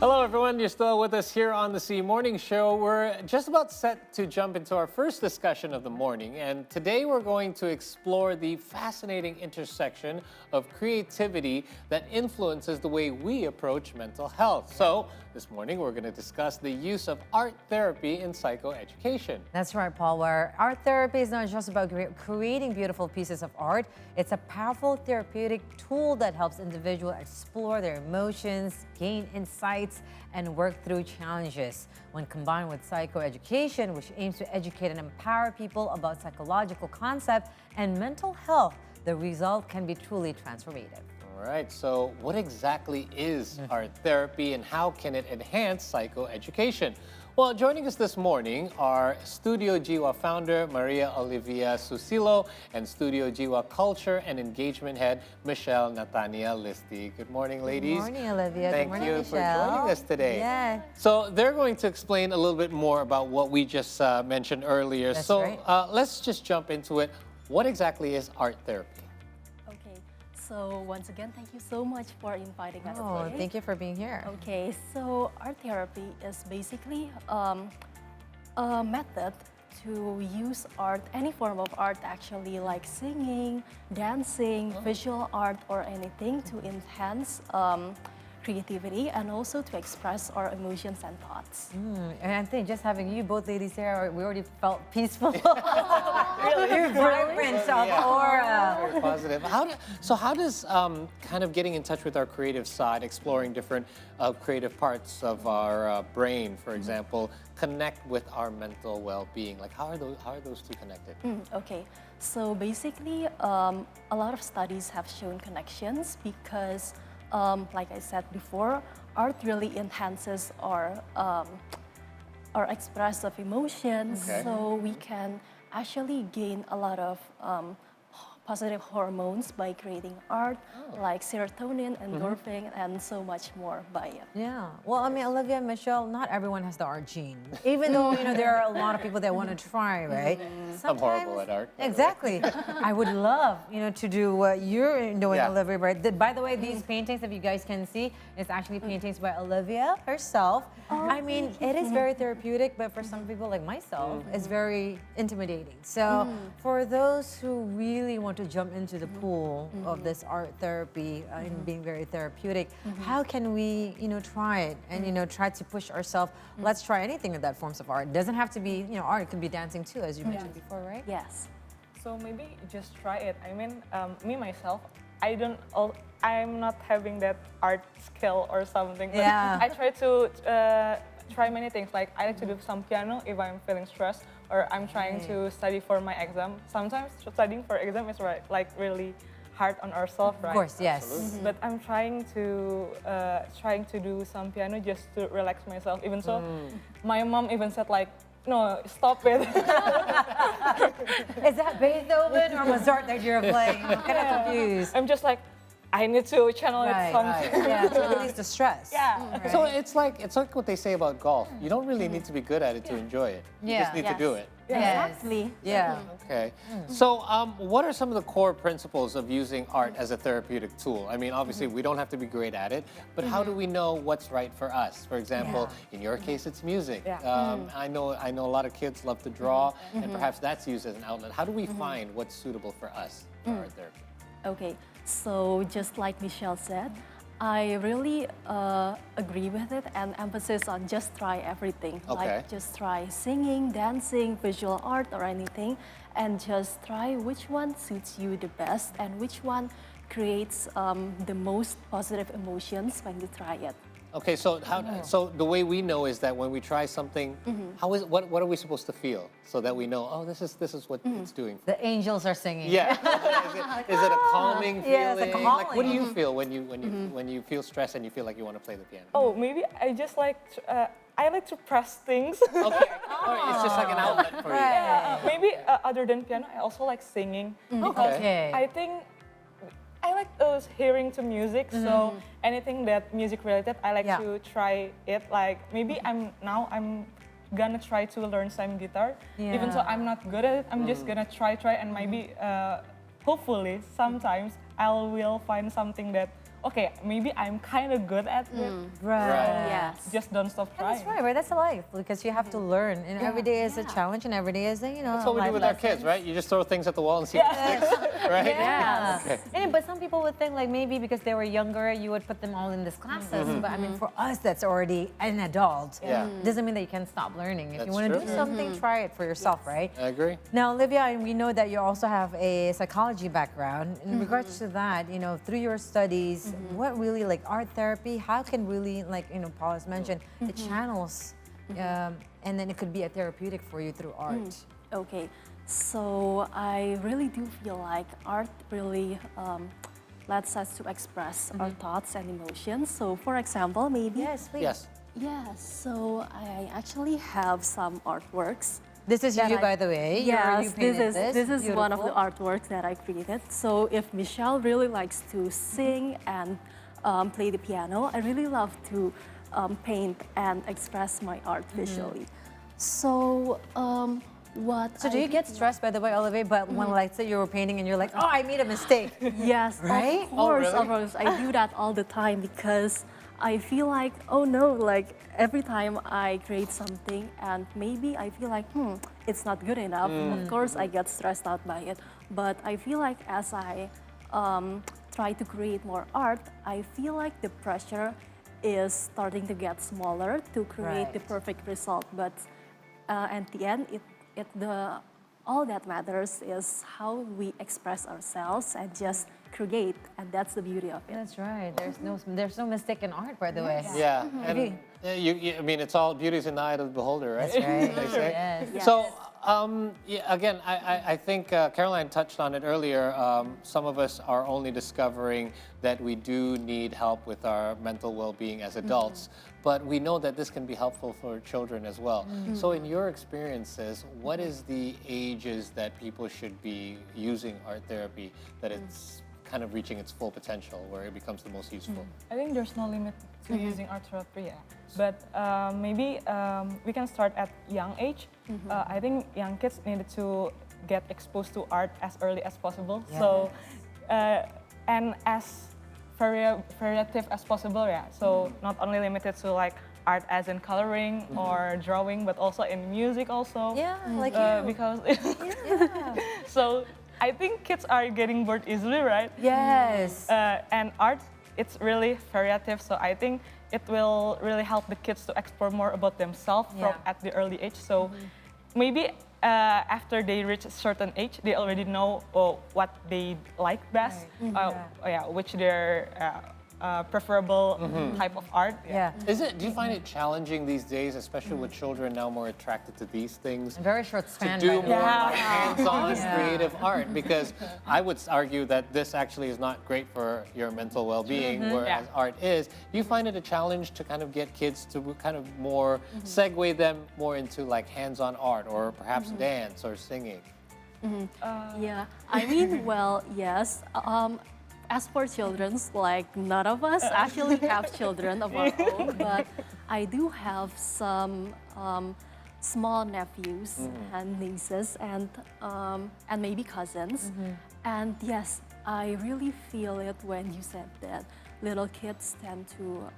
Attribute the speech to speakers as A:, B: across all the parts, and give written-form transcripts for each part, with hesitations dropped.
A: Hello, everyone. You're still with us here on the C Morning Show. We're just about set to jump into our first discussion of the morning. And today we're going to explore the fascinating intersection of creativity that influences the way we approach mental health. So this morning we're going to discuss the use of art therapy in psychoeducation.
B: That's right, Paul, where art therapy is not just about creating beautiful pieces of art. It's a powerful therapeutic tool that helps individuals explore their emotions, gain insights, and work through challenges. When combined with psychoeducation, which aims to educate and empower people about psychological concepts and mental health, the result can be truly transformative.
A: All right, so what exactly is art therapy and how can it enhance psychoeducation? Well, joining us this morning are Studio Djiwa founder Maria Olivia Susilo and Studio Djiwa culture and engagement head Michelle Natania Listi. Good morning, ladies.
B: Good morning, Olivia.
A: Thank
B: Good morning,
A: you
B: Michelle.
A: for joining us today.
B: Yeah.
A: So they're going to explain a little bit more about what we just mentioned earlier.
B: That's
A: so
B: right.
A: Let's just jump into it. What exactly is art therapy?
C: Okay, so once again, thank you so much for inviting us
B: Oh,
C: today.
B: thank you for being here.
C: Okay, so art therapy is basically a method to use art, any form of art actually, like singing, dancing, visual art, or anything to enhance creativity and also to express our emotions and thoughts.
B: And I think just having you both ladies here, we already felt peaceful. You're vibrant of aura.
A: Very positive. How does kind of getting in touch with our creative side, exploring different creative parts of our brain, for example, connect with our mental well-being? Like, how are those two connected?
C: Okay, so basically, a lot of studies have shown connections because, like I said before, art really enhances our express of emotions.
A: Okay.
C: So we can actually gain a lot of positive hormones by creating art, like serotonin, endorphin, and so much more by it.
B: Yeah. Well, I mean, Olivia and Michelle, not everyone has the art gene. Even though, there are a lot of people that want to try, right?
A: I'm horrible at art.
B: Exactly. I would love, to do what you're doing,
A: Yeah.
B: Olivia. Right? By the way, these paintings, if you guys can see, it's actually paintings by Olivia herself. I mean, it is very therapeutic, but for some people like myself, it's very intimidating. So for those who really want to jump into the pool of this art therapy and being very therapeutic, how can we, try it and, try to push ourselves? Let's try anything in that forms of art. It doesn't have to be, art. It could be dancing too, as you mentioned before, right?
C: Yes.
D: So maybe just try it. I mean, me myself, I'm not having that art skill or something. But
B: Yeah.
D: I try to try many things. Like I like to do some piano if I'm feeling stressed, or I'm trying to study for my exam. Sometimes studying for exam is really hard on ourselves, right?
B: Of course, yes.
D: But I'm trying to do some piano just to relax myself. Even so, my mom even said like, no, stop it.
B: Is that Beethoven or Mozart that you're playing? I'm kind of confused.
D: I'm just like, I need to channel it something.
B: Yeah, to release the stress.
D: Yeah.
B: Right.
A: So it's like what they say about golf. You don't really need to be good at it to enjoy it. You
B: Yeah.
A: just need to do it.
B: Yes.
C: Exactly.
B: Yeah.
A: Okay. So what are some of the core principles of using art as a therapeutic tool? I mean, obviously, we don't have to be great at it, but how do we know what's right for us? For example, in your case, it's music.
D: Yeah.
A: I know a lot of kids love to draw, and perhaps that's used as an outlet. How do we find what's suitable for us for art therapy?
C: Okay, so just like Michelle said, I really agree with it and emphasis on just try everything.
A: Okay.
C: Like just try singing, dancing, visual art or anything, and just try which one suits you the best and which one creates the most positive emotions when you try it.
A: Okay, so so the way we know is that when we try something, what are we supposed to feel so that we know, oh, this is what it's doing.
B: The angels are singing.
A: Yeah. Is it a calming feeling?
B: Yeah, it's a
A: Like, what do
B: calming.
A: you feel when you feel stressed and you feel like you want to play the piano?
D: Oh, maybe I just like I like to press things.
A: Okay. All right, it's just like an outlet for you.
B: Right.
D: Maybe other than piano, I also like singing. Because
B: Okay.
D: I think I like hearing to music. So anything that music related, I like to try it. Like maybe I'm gonna try to learn some guitar. Even though I'm not good at it, I'm just gonna try and maybe hopefully sometimes I will find something that okay, maybe I'm kind of good at it.
A: Right.
C: Yes.
D: Just don't stop
B: And
D: trying.
B: that's right, right? That's a life because you have to learn, and every day is a challenge, and every day is
A: That's what we do with our kids, right? You just throw things at the wall and see what sticks, right?
B: Yeah.
A: Okay.
B: But some people would think like maybe because they were younger, you would put them all in these classes. But I mean, for us, that's already an adult.
A: Yeah.
B: Doesn't mean that you can stop learning. If
A: That's
B: you want to
A: true.
B: do something, try it for yourself, right?
A: I agree.
B: Now, Olivia, we know that you also have a psychology background. In regards to that, through your studies, what really like art therapy, how can really like, Paul has mentioned, it channels, and then it could be a therapeutic for you through art.
C: Okay, so I really do feel like art really lets us to express our thoughts and emotions. So for example, maybe.
B: Yes, please.
A: Yes.
C: Yes, so I actually have some artworks.
B: This is
C: that
B: you, by the way.
C: Yes,
B: You painted
C: this is one of the
B: Beautiful.
C: artworks that I created. So if Michelle really likes to sing and play the piano, I really love to paint and express my art visually. So
B: So do you get stressed, by the way, Olivia, but when let's say you were painting and you're like, oh, I made a mistake.
C: Yes,
B: Right?
C: of course,
A: really?
C: of course. I do that all the time because I feel like, oh no, like every time I create something and maybe I feel like, it's not good enough. Of course, I get stressed out by it. But I feel like as I try to create more art, I feel like the pressure is starting to get smaller to create the
B: Right.
C: perfect result. But at the end, all that matters is how we express ourselves and just create, and that's the beauty of it.
B: That's right. There's no mistake in art, by the way.
A: Yeah,
B: Okay.
A: and I mean, it's all beauty's in the eye of the beholder, right?
B: That's right.
A: They say.
B: Yes.
A: So, again, I think Caroline touched on it earlier. Some of us are only discovering that we do need help with our mental well-being as adults, but we know that this can be helpful for children as well. So, in your experiences, what is the ages that people should be using art therapy that it's kind of reaching its full potential, where it becomes the most useful?
D: I think there's no limit to using art therapy, but maybe we can start at young age. I think young kids needed to get exposed to art as early as possible.
B: Yeah.
D: So, and as variative as possible, So not only limited to like art as in coloring or drawing, but also in music also.
B: Yeah, like you.
D: Because so I think kids are getting bored easily, right?
B: Yes.
D: And art, it's really variative, so I think it will really help the kids to explore more about themselves from at the early age. So maybe after they reach a certain age, they already know what they like best, which their preferable type of art.
B: Yeah.
A: Do you find it challenging these days, especially with children now more attracted to these things?
B: Very short
A: To
B: span.
A: do
B: by the
A: more
B: way.
A: like hands-on creative art, because I would argue that this actually is not great for your mental well-being, whereas art is. Do you find it a challenge to kind of get kids to kind of more segue them more into like hands-on art or perhaps dance or singing?
C: Yeah, I mean, well, yes. As for children's, like none of us actually have children of our own, but I do have some small nephews and nieces and maybe cousins. And yes, I really feel it when you said that little kids tend to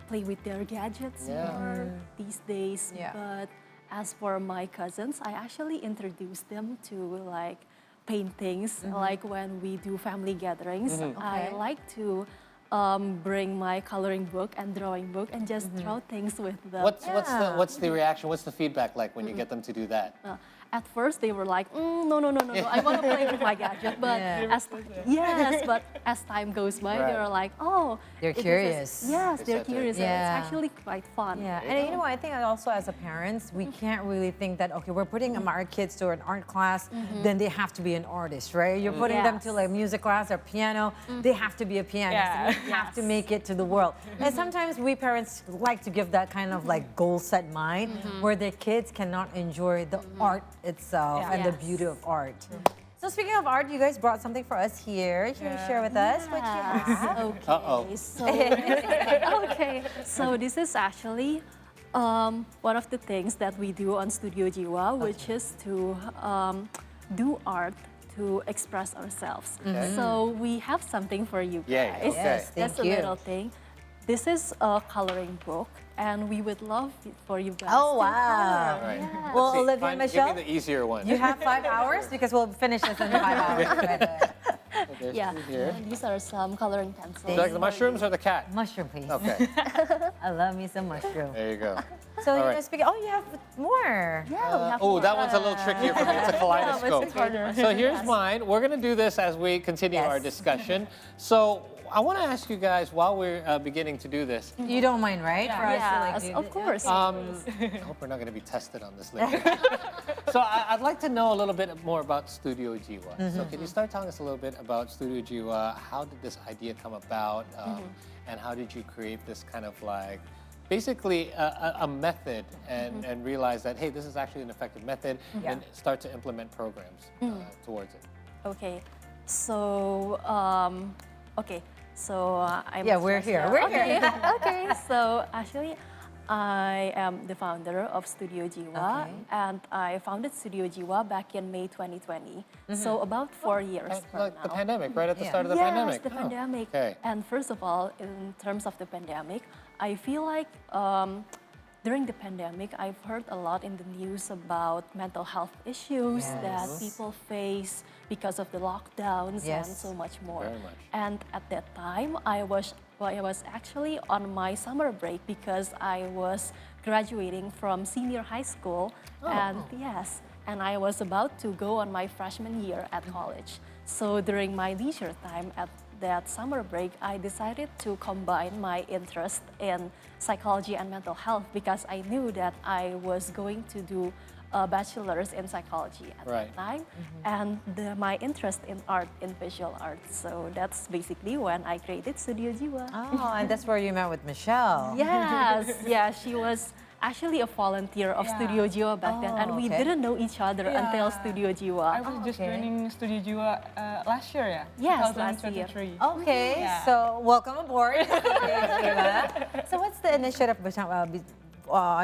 C: play with their gadgets more these days.
B: Yeah.
C: But as for my cousins, I actually introduced them to like paintings, like when we do family gatherings. I like to bring my coloring book and drawing book and just draw things with them.
A: What's the reaction? What's the feedback like when you get them to do that?
C: At first, they were like, no, I want to play with my gadget. But but as time goes by,
A: Right.
C: they were like, oh,
B: They're curious.
C: Yes,
A: They
C: they're
A: said that.
C: curious.
B: Yeah.
C: And it's actually quite fun.
B: Yeah, and you know, I think also as a parents, we can't really think that, okay, we're putting our kids to an art class, then they have to be an artist, right? You're putting them to like music class or piano, they have to be a pianist, and they have to make it to the world. And sometimes we parents like to give that kind of like goal set mind where the kids cannot enjoy the art itself and the beauty of art. So speaking of art, you guys brought something for us here. Can you share with us what you have?
C: Okay.
A: Uh-oh.
C: So, so this is actually one of the things that we do on Studio Djiwa, which is to do art to express ourselves.
A: Okay.
C: So we have something for you
A: Yay,
C: guys.
A: okay.
B: Yes,
C: That's
B: thank
C: a
B: you.
C: little thing. This is a coloring book, and we would love it for you guys.
B: Oh,
C: to
B: wow.
A: All right.
C: Yeah.
B: Well,
A: See,
B: Olivia
A: fine,
B: and Michelle,
A: give me the easier one.
B: you have 5 hours because we'll finish this in 5 hours. by the way.
A: There's
C: Yeah,
A: two here.
C: and these are some coloring pencils.
A: Would you like the mushrooms or the cat?
B: Mushroom, please.
A: Okay,
B: I love me some mushroom.
A: there you go.
B: So, you
A: right.
B: know, speaking, oh, you have more.
C: Yeah, we have
A: Oh,
C: more.
A: that one's a little trickier for me. It's a kaleidoscope.
C: it's harder.
A: So here's mine. We're going to do this as we continue our
B: Yes.
A: discussion. So I want to ask you guys, while we're beginning to do this,
B: You don't mind, right? For us to, like,
C: Yes,
B: do
C: of
B: this?
C: course.
A: I hope we're not going to be tested on this later. So I'd like to know a little bit more about Studio Djiwa. So can you start telling us a little bit about Studio Djiwa? How did this idea come about? And how did you create this kind of like, basically a method and realize that, hey, this is actually an effective method and start to implement programs towards it?
C: Okay, so I'm
B: Yeah, we're here. We're
C: okay.
B: here.
C: Okay, so actually, I am the founder of Studio Djiwa,
B: Okay.
C: and I founded Studio Djiwa back in May 2020. So about 4 years from
A: Like
C: now.
A: the pandemic, right at the
B: Yeah.
A: start of the
C: Yes,
A: pandemic.
C: the
A: Oh,
C: pandemic.
A: Okay.
C: And first of all, in terms of the pandemic, I feel like during the pandemic, I've heard a lot in the news about mental health issues that
B: Yes.
C: people face because of the lockdowns and
B: Yes.
C: so much more.
A: Very much.
C: And at that time, I was actually on my summer break because I was graduating from senior high school, and yes, and I was about to go on my freshman year at college. So during my leisure time at that summer break, I decided to combine my interest in psychology and mental health because I knew that I was going to do a bachelor's in psychology at
A: Right.
C: that time, and my interest in art, in visual art. So that's basically when I created Studio Djiwa.
B: Oh, and that's where you met with Michelle.
C: Yes, yeah, she was actually a volunteer of
D: Yeah.
C: Studio Djiwa back then, and we
B: okay.
C: didn't know each other until
D: Yeah.
C: Studio Djiwa.
D: I was just
B: okay.
D: joining Studio Djiwa last year, yeah?
C: Yes, last year.
D: 2023.
B: Okay,
D: Yeah.
B: so welcome aboard. So what's the initiative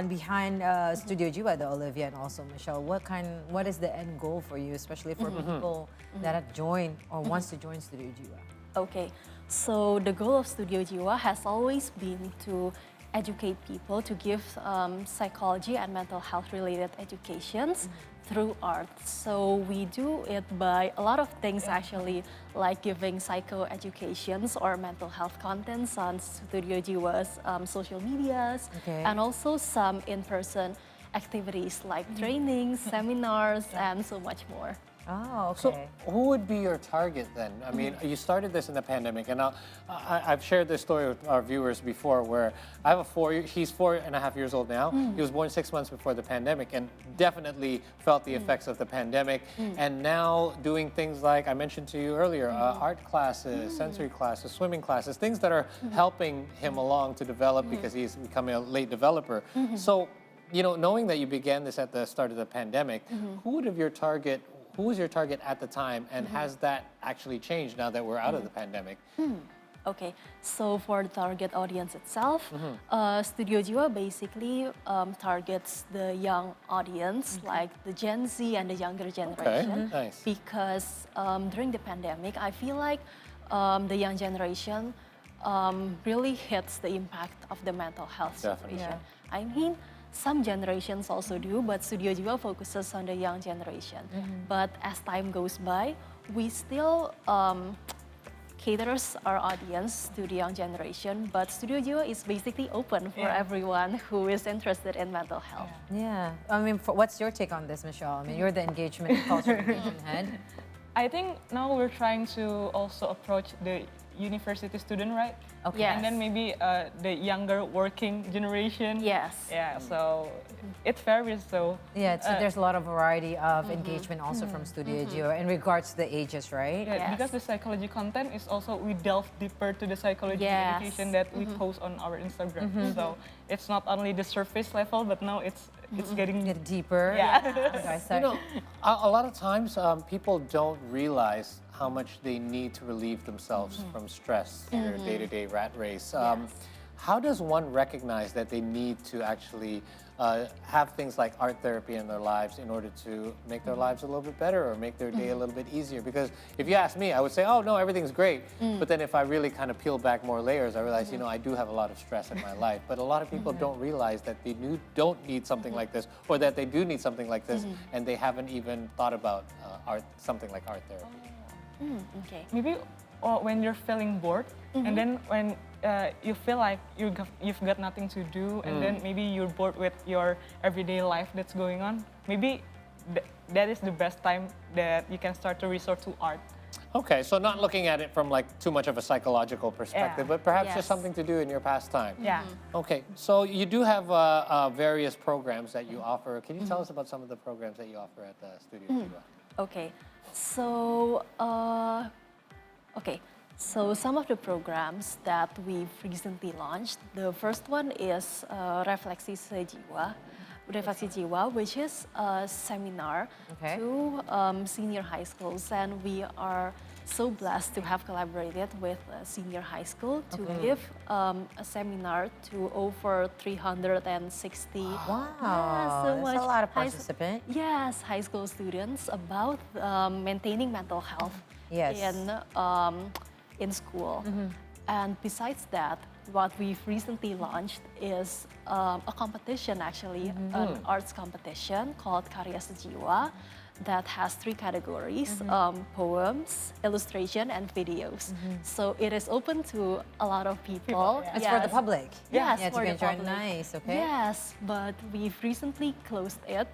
B: behind Studio Djiwa, the Olivia and also Michelle? What is the end goal for you, especially for people that have joined or wants to join Studio Djiwa?
C: Okay, so the goal of Studio Djiwa has always been to educate people, to give psychology and mental health related educations through art. So we do it by a lot of things actually, like giving psychoeducations or mental health contents on Studio Djiwa's social medias,
B: Okay.
C: and also some in-person activities like trainings, seminars, and so much more.
B: Oh,
A: So
B: okay.
A: who would be your target then? I mean, you started this in the pandemic, and I've shared this story with our viewers before where I have he's 4.5 years old now. He was born 6 months before the pandemic and definitely felt the effects of the pandemic. And now doing things like I mentioned to you earlier, art classes, sensory classes, swimming classes, things that are helping him along to develop because he's becoming a late developer. So, you know, knowing that you began this at the start of the pandemic, who was your target at the time, and has that actually changed now that we're out of the pandemic?
C: Okay, so for the target audience itself, Studio Djiwa basically targets the young audience, like the Gen Z and the younger generation.
A: Nice.
C: Because during the pandemic, I feel like the young generation really hits the impact of the mental health
A: Definitely.
C: situation. I mean, some generations also do, but Studio Djiwa focuses on the young generation. But as time goes by, we still caters our audience to the young generation, but Studio Djiwa is basically open for everyone who is interested in mental health.
B: Yeah. I mean, what's your take on this, Michelle? I mean, you're the engagement, culture engagement head.
D: I think now we're trying to also approach the university student, right?
B: Okay.
C: Yes.
D: And then maybe the younger working generation.
C: Yes.
D: Yeah, so it varies though.
B: Yeah, so there's a lot of variety of engagement also from Studio Djiwa in regards to the ages, right?
D: Yeah,
C: Yes.
D: because the psychology content is also, we delve deeper to the psychology
C: Yes.
D: education that we post on our Instagram. So it's not only the surface level, but now it's getting
B: Get deeper.
D: Yeah.
B: Okay, so-
A: You know, a lot of times people don't realize how much they need to relieve themselves from stress in their day-to-day rat race. how does one recognize that they need to actually have things like art therapy in their lives in order to make their lives a little bit better or make their day a little bit easier? Because if you ask me, I would say, oh no, everything's great. But then if I really kind of peel back more layers, I realize, you know, I do have a lot of stress in my life. But a lot of people don't realize that they don't need something like this, or that they do need something like this, and they haven't even thought about something like art therapy.
C: Okay.
D: Maybe when you're feeling bored, and then when you feel like you've got nothing to do, and then maybe you're bored with your everyday life that's going on, maybe that is the best time that you can start to resort to art.
A: Okay, so not looking at it from like too much of a psychological perspective, but perhaps just something to do in your pastime.
D: Yeah.
A: Okay, so you do have various programs that you offer. Can you tell us about some of the programs that you offer at Studio Djiwa?
C: Okay. So, So some of the programs that we've recently launched, the first one is Refleksi Jiwa, which is a seminar to senior high schools, and we are so blessed to have collaborated with a senior high school to give a seminar to over 360.
B: Wow,
C: so
B: that's a lot of participants.
C: Yes, high school students about maintaining mental health in school. And besides that, what we've recently launched is a competition, actually, an arts competition called Karya Jiwa that has 3 categories, poems, illustration, and videos. So it is open to a lot of people.
B: It's for the public.
C: Yes,
B: yeah,
C: for
B: to
C: the public.
B: Nice, okay.
C: Yes, but we've recently closed it,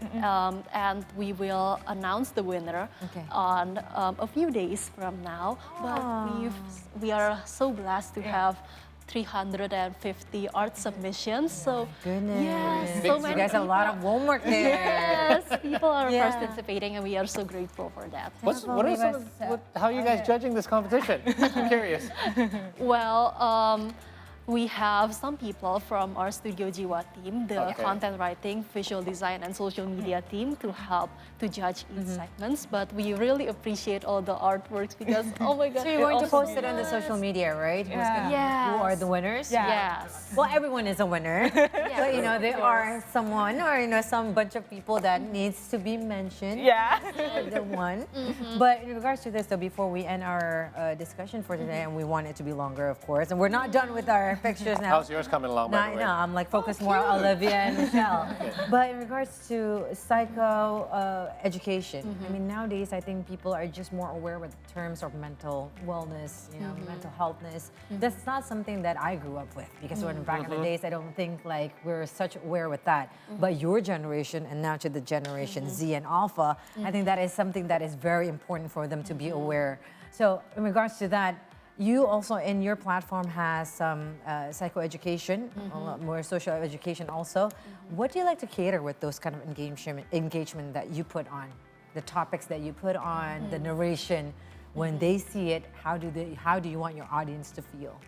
C: and we will announce the winner on a few days from now. But we are so blessed to have 350 art submissions. So
B: goodness.
C: yes, so many
B: you guys have a lot of homework there.
C: Yes, people are participating, and we are so grateful for that.
A: How are you guys judging this competition? I'm curious.
C: Well, we have some people from our Studio Djiwa team, the content writing, visual design, and social media team to help to judge each segments. But we really appreciate all the artworks because, oh my God.
B: So you're going to post it on the social media, right?
C: Yeah.
B: Who are the winners?
C: Yes.
B: Well, everyone is a winner. But, you know, there are someone or, you know, some bunch of people that needs to be mentioned.
D: Yeah.
B: The one. But in regards to this, though, before we end our discussion for today, and we want it to be longer, of course, and we're not done with our pictures now.
A: How's yours coming along, by the way?
B: No, I'm like focused more on Olivia and Michelle. But in regards to psychoeducation, I mean, nowadays I think people are just more aware with terms of mental wellness, you know, mental healthness. That's not something that I grew up with because when back in the days, I don't think like we're such aware with that. But your generation and now to the generation Z and Alpha, I think that is something that is very important for them to be aware. So in regards to that, you also in your platform has some psychoeducation, a lot more social education also. What do you like to cater with those kind of engagement that you put on? The topics that you put on, the narration, when they see it, how do you want your audience to feel?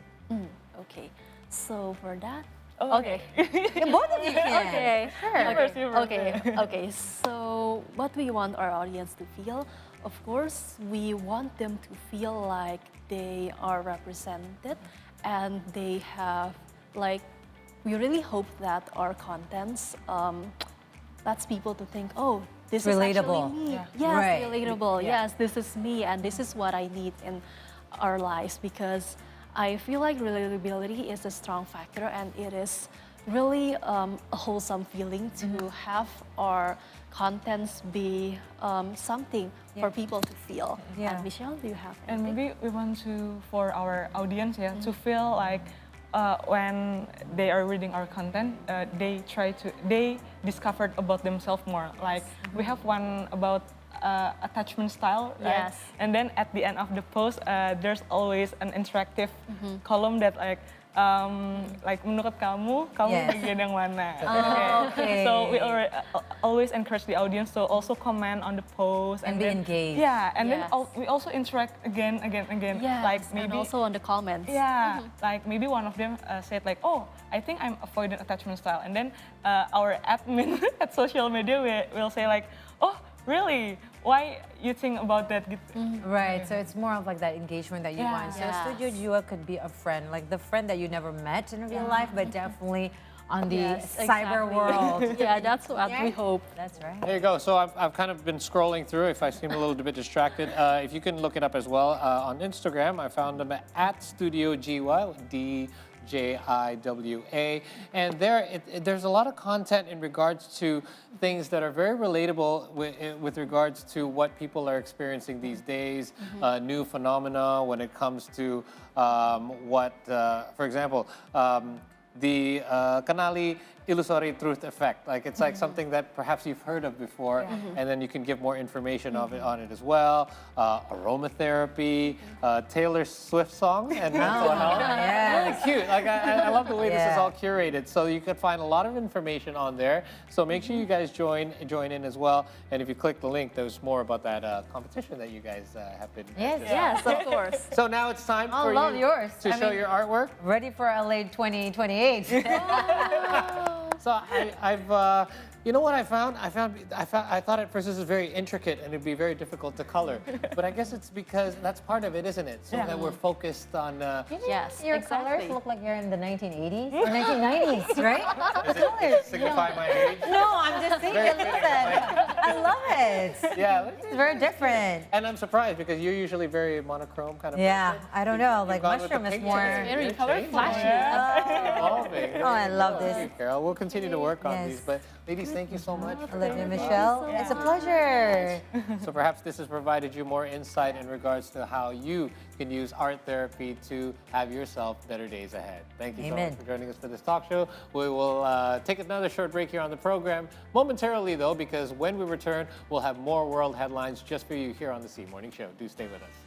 C: Okay, so for that,
B: Yeah, both of you can.
C: Okay,
B: sure.
C: Okay. So what we want our audience to feel, of course, we want them to feel like they are represented and they have, like, we really hope that our contents lets people to think, oh, this
B: Relatable.
C: is actually me.
B: Yeah.
C: Yes,
B: Right.
C: relatable. Yes, this is me and this is what I need in our lives, because I feel like relatability is a strong factor, and it is really a wholesome feeling to have our contents be something for people to feel.
B: Yeah.
C: And Michelle, do you have
D: And
C: anything?
D: maybe we want to, for our audience, to feel like when they are reading our content, they discovered about themselves more. Like we have one about attachment style, right?
C: Yes.
D: And then at the end of the post, there's always an interactive column that like menurut kamu bagian yang mana?
B: Okay.
D: So we always encourage the audience to also comment on the post
B: And be engaged.
D: Yeah, and
C: Yes.
D: then we also interact again.
C: Yes,
D: Like
C: and
D: maybe
C: also on the comments.
D: yeah, like maybe one of them said like, oh, I think I'm avoidant attachment style, and then our admin at social media will say like, oh, really, why you think about that?
B: Right, so it's more of like that engagement that you
D: Yeah.
B: want. So
C: Yes.
B: Studio Djiwa could be a friend, like the friend that you never met in real life, but definitely on the
C: Yes,
B: cyber
C: exactly.
B: world.
C: Yeah, that's what we
B: Yeah.
C: hope.
B: That's right.
A: There you go. So I've kind of been scrolling through. If I seem a little bit distracted, if you can look it up as well on Instagram, I found them at Studio Djiwa, DJIWA, and there's a lot of content in regards to things that are very relatable with regards to what people are experiencing these days, new phenomena when it comes to for example, the Kanali illusory truth effect. Like it's like something that perhaps you've heard of before, and then you can give more information on it as well. Aromatherapy, Taylor Swift songs, and mental health.
B: yes.
A: Really cute. Like I love the way this is
B: Yeah.
A: all curated. So you can find a lot of information on there. So make sure you guys join in as well. And if you click the link, there's more about that competition that you guys have been.
B: Yes.
C: Yes, of course.
A: So now it's time
B: I
A: for
B: love
A: you
B: yours.
A: to
B: I
A: show
B: mean-
A: your artwork.
B: Ready for LA 2028.
A: So I've you know what I found? I thought at first this was very intricate and it'd be very difficult to color, but I guess it's because that's part of it, isn't it? So that we're focused on.
C: Yes,
B: Your
C: exactly.
B: colors look like you're in the 1980s or 1990s, right?
A: Does it signify my age?
B: No, I'm just saying.
A: Very
B: Listen,
A: fitting,
B: I love it.
A: Yeah.
B: It's very different.
A: And I'm surprised because you're usually very monochrome kind of.
B: Yeah,
A: person.
B: I don't know.
A: You've
B: Like
A: gone with the
B: mushroom is
A: pink
B: more.
A: shades.
C: Very
A: You're
C: color
A: changing.
C: flashy.
A: Evolving.
B: Oh, I love
A: Thank
B: this.
A: you, Carol. We'll continue to work on
B: Yes.
A: these. But ladies, thank you so much. for
B: Olivia,
A: coming on.
B: Michelle, it's a pleasure.
A: So perhaps this has provided you more insight in regards to how you can use art therapy to have yourself better days ahead. Thank you so
B: Amen.
A: much for joining us for this talk show. We will take another short break here on the program momentarily, though, because when we return, we'll have more world headlines just for you here on the C Morning Show. Do stay with us.